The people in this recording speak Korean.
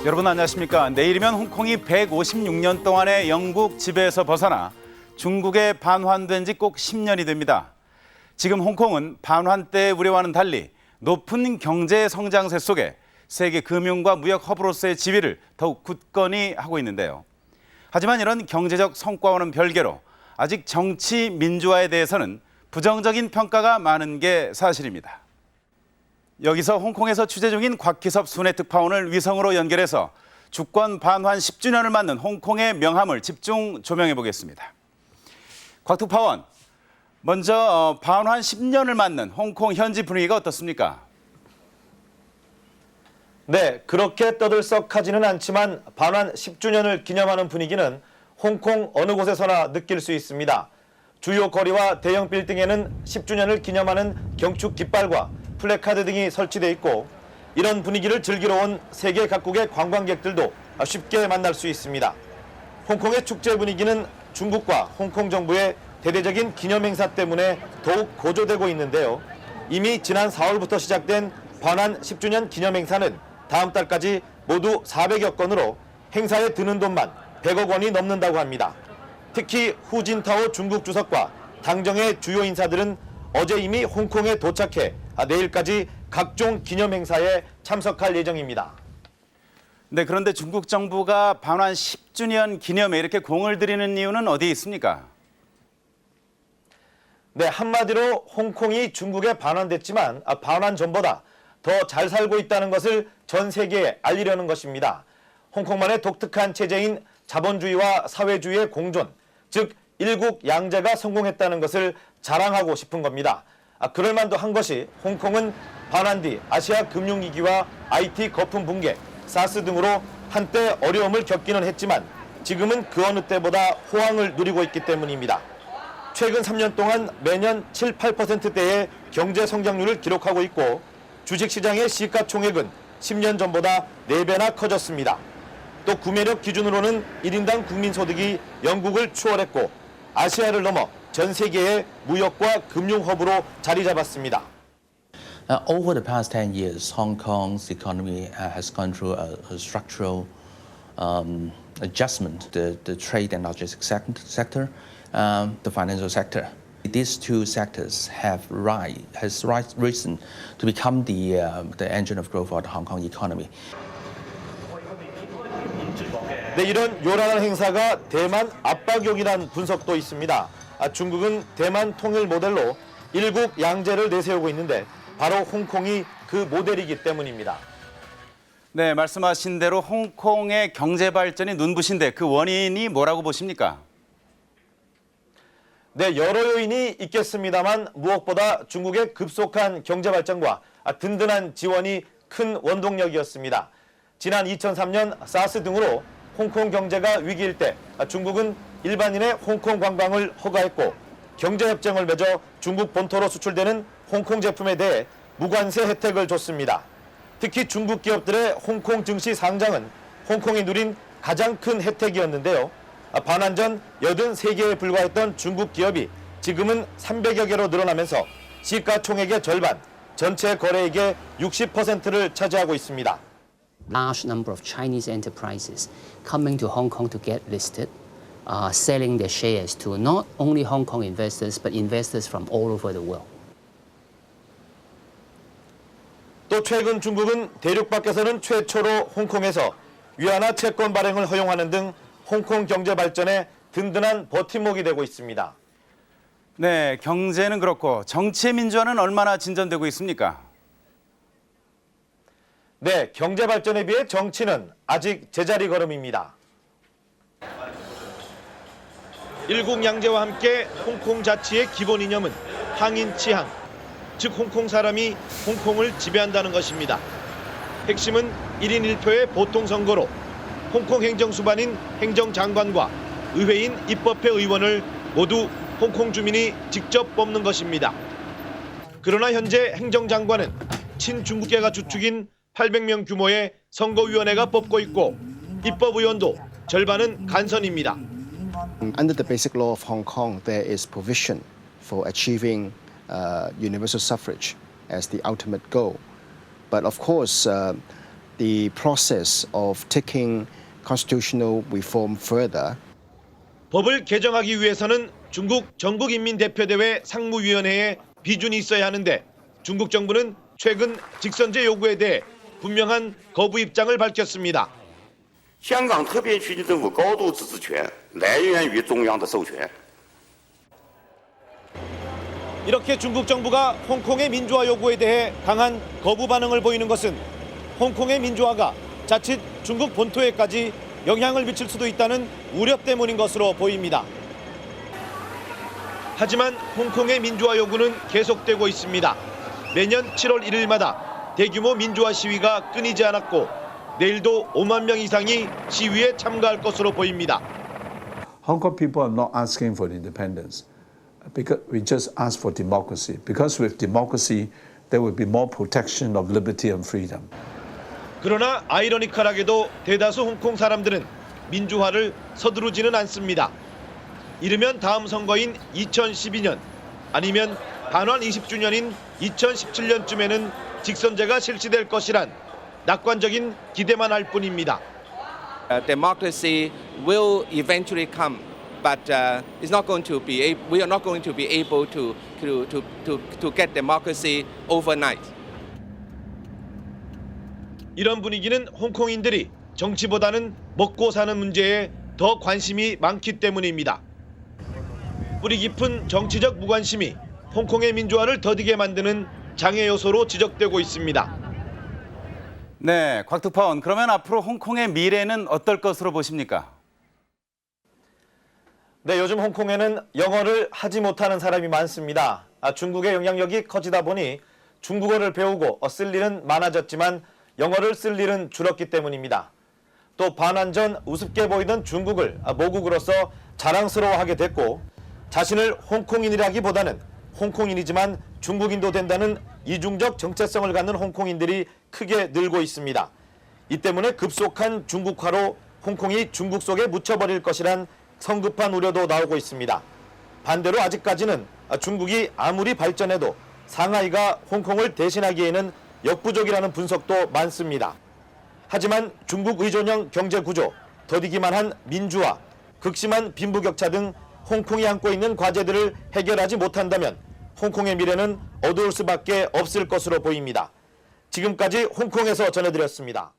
여러분 안녕하십니까? 내일이면 홍콩이 156년 동안의 영국 지배에서 벗어나 중국에 반환된 지 꼭 10년이 됩니다. 지금 홍콩은 반환 때의 우려와는 달리 높은 경제 성장세 속에 세계 금융과 무역 허브로서의 지위를 더욱 굳건히 하고 있는데요. 하지만 이런 경제적 성과와는 별개로 아직 정치 민주화에 대해서는 부정적인 평가가 많은 게 사실입니다. 여기서 홍콩에서 취재 중인 곽희섭 순회특파원을 위성으로 연결해서 주권 반환 10주년을 맞는 홍콩의 명함을 집중 조명해 보겠습니다. 곽 특파원, 먼저 반환 10년을 맞는 홍콩 현지 분위기가 어떻습니까? 네, 그렇게 떠들썩하지는 않지만 반환 10주년을 기념하는 분위기는 홍콩 어느 곳에서나 느낄 수 있습니다. 주요 거리와 대형 빌딩에는 10주년을 기념하는 경축 깃발과 플래카드 등이 설치돼 있고 이런 분위기를 즐기러 온 세계 각국의 관광객들도 쉽게 만날 수 있습니다. 홍콩의 축제 분위기는 중국과 홍콩 정부의 대대적인 기념행사 때문에 더욱 고조되고 있는데요. 이미 지난 4월부터 시작된 반환 10주년 기념행사는 다음 달까지 모두 400여 건으로 행사에 드는 돈만 100억 원이 넘는다고 합니다. 특히 후진타오 중국 주석과 당정의 주요 인사들은 어제 이미 홍콩에 도착해 내일까지 각종 기념행사에 참석할 예정입니다. 네, 그런데 중국 정부가 반환 10주년 기념에 이렇게 공을 들이는 이유는 어디에 있습니까? 네, 한마디로 홍콩이 중국에 반환됐지만 반환 전보다 더 잘 살고 있다는 것을 전 세계에 알리려는 것입니다. 홍콩만의 독특한 체제인 자본주의와 사회주의의 공존, 즉 일국 양제가 성공했다는 것을 자랑하고 싶은 겁니다. 그럴 만도 한 것이 홍콩은 반환 뒤 아시아 금융위기와 IT 거품 붕괴, 사스 등으로 한때 어려움을 겪기는 했지만 지금은 그 어느 때보다 호황을 누리고 있기 때문입니다. 최근 3년 동안 매년 7, 8%대의 경제 성장률을 기록하고 있고 주식시장의 시가총액은 10년 전보다 4배나 커졌습니다. 또 구매력 기준으로는 1인당 국민소득이 영국을 추월했고 아시아를 넘어 전 세계의 무역과 금융 허브로 자리 잡았습니다. Over the past 10 years, Hong Kong's economy has gone through a structural adjustment. The trade and logistics sector, the financial sector. These two sectors have risen to become the engine of growth for the Hong Kong economy. 네, 이런 요란한 행사가 대만 압박용이라는 분석도 있습니다. 중국은 대만 통일 모델로 일국 양제를 내세우고 있는데 바로 홍콩이 그 모델이기 때문입니다. 네, 말씀하신 대로 홍콩의 경제 발전이 눈부신데 그 원인이 뭐라고 보십니까? 네, 여러 요인이 있겠습니다만 무엇보다 중국의 급속한 경제 발전과 든든한 지원이 큰 원동력이었습니다. 지난 2003년 사스 등으로 홍콩 경제가 위기일 때 중국은 일반인의 홍콩 관광을 허가했고 경제협정을 맺어 중국 본토로 수출되는 홍콩 제품에 대해 무관세 혜택을 줬습니다. 특히 중국 기업들의 홍콩 증시 상장은 홍콩이 누린 가장 큰 혜택이었는데요. 반환 전 83개에 불과했던 중국 기업이 지금은 300여 개로 늘어나면서 시가총액의 절반, 전체 거래액의 60%를 차지하고 있습니다. Large number of Chinese enterprises coming to Hong Kong to get listed, selling their shares to not only Hong Kong investors but investors from all over the world. 또 최근 중국은 대륙 밖에서는 최초로 홍콩에서 위안화 채권 발행을 허용하는 등 홍콩 경제 발전에 든든한 버팀목이 되고 있습니다. 네, 경제는 그렇고 정치의 민주화는 얼마나 진전되고 있습니까? 네, 경제 발전에 비해 정치는 아직 제자리 걸음입니다. 일국 양제와 함께 홍콩 자치의 기본 이념은 항인 치항, 즉 홍콩 사람이 홍콩을 지배한다는 것입니다. 핵심은 1인 1표의 보통선거로 홍콩 행정수반인 행정장관과 의회인 입법회 의원을 모두 홍콩 주민이 직접 뽑는 것입니다. 그러나 현재 행정장관은 친중국계가 주축인 800명 규모의 선거위원회가 뽑고 있고 입법의원도 절반은 간선입니다. Under the Basic Law of Hong Kong, there is provision for achieving universal suffrage as the ultimate goal. But of course, the process of taking constitutional reform further. 법을 개정하기 위해서는 중국 전국인민대표대회 상무위원회에 비준이 있어야 하는데 중국 정부는 최근 직선제 요구에 대해 분명한 거부 입장을 밝혔습니다. 香港特别区政府高度自治权来源于中央的授权。 이렇게 중국 정부가 홍콩의 민주화 요구에 대해 강한 거부 반응을 보이는 것은 홍콩의 민주화가 자칫 중국 본토에까지 영향을 미칠 수도 있다는 우려 때문인 것으로 보입니다. 하지만 홍콩의 민주화 요구는 계속되고 있습니다. 매년 7월 1일마다 대규모 민주화 시위가 끊이지 않았고 내일도 5만 명 이상이 시위에 참가할 것으로 보입니다. Hong Kong people are not asking for independence because we just ask for democracy. Because with democracy, there will be more protection of liberty and freedom. 그러나 아이러니컬하게도 대다수 홍콩 사람들은 민주화를 서두르지는 않습니다. 이르면 다음 선거인 2012년 아니면 반환 20주년인 2017년쯤에는 직선제가 실시될 것이란 낙관적인 기대만 할 뿐입니다. Democracy will eventually come, but it's not going to be. We are not going to be able to get democracy overnight. 이런 분위기는 홍콩인들이 정치보다는 먹고 사는 문제에 더 관심이 많기 때문입니다. 뿌리 깊은 정치적 무관심이 홍콩의 민주화를 더디게 만드는 장애 요소로 지적되고 있습니다. 네, 곽특파원, 그러면 앞으로 홍콩의 미래는 어떨 것으로 보십니까? 네, 요즘 홍콩에는 영어를 하지 못하는 사람이 많습니다. 중국의 영향력이 커지다 보니 중국어를 배우고 쓸 일은 많아졌지만 영어를 쓸 일은 줄었기 때문입니다. 또 반환 전 우습게 보이던 중국을 모국으로서 자랑스러워하게 됐고 자신을 홍콩인이라기보다는 홍콩인이지만 중국인도 된다는 이중적 정체성을 갖는 홍콩인들이 크게 늘고 있습니다. 이 때문에 급속한 중국화로 홍콩이 중국 속에 묻혀버릴 것이란 성급한 우려도 나오고 있습니다. 반대로 아직까지는 중국이 아무리 발전해도 상하이가 홍콩을 대신하기에는 역부족이라는 분석도 많습니다. 하지만 중국 의존형 경제 구조, 더디기만 한 민주화, 극심한 빈부격차 등 홍콩이 안고 있는 과제들을 해결하지 못한다면 홍콩의 미래는 어두울 수밖에 없을 것으로 보입니다. 지금까지 홍콩에서 전해드렸습니다.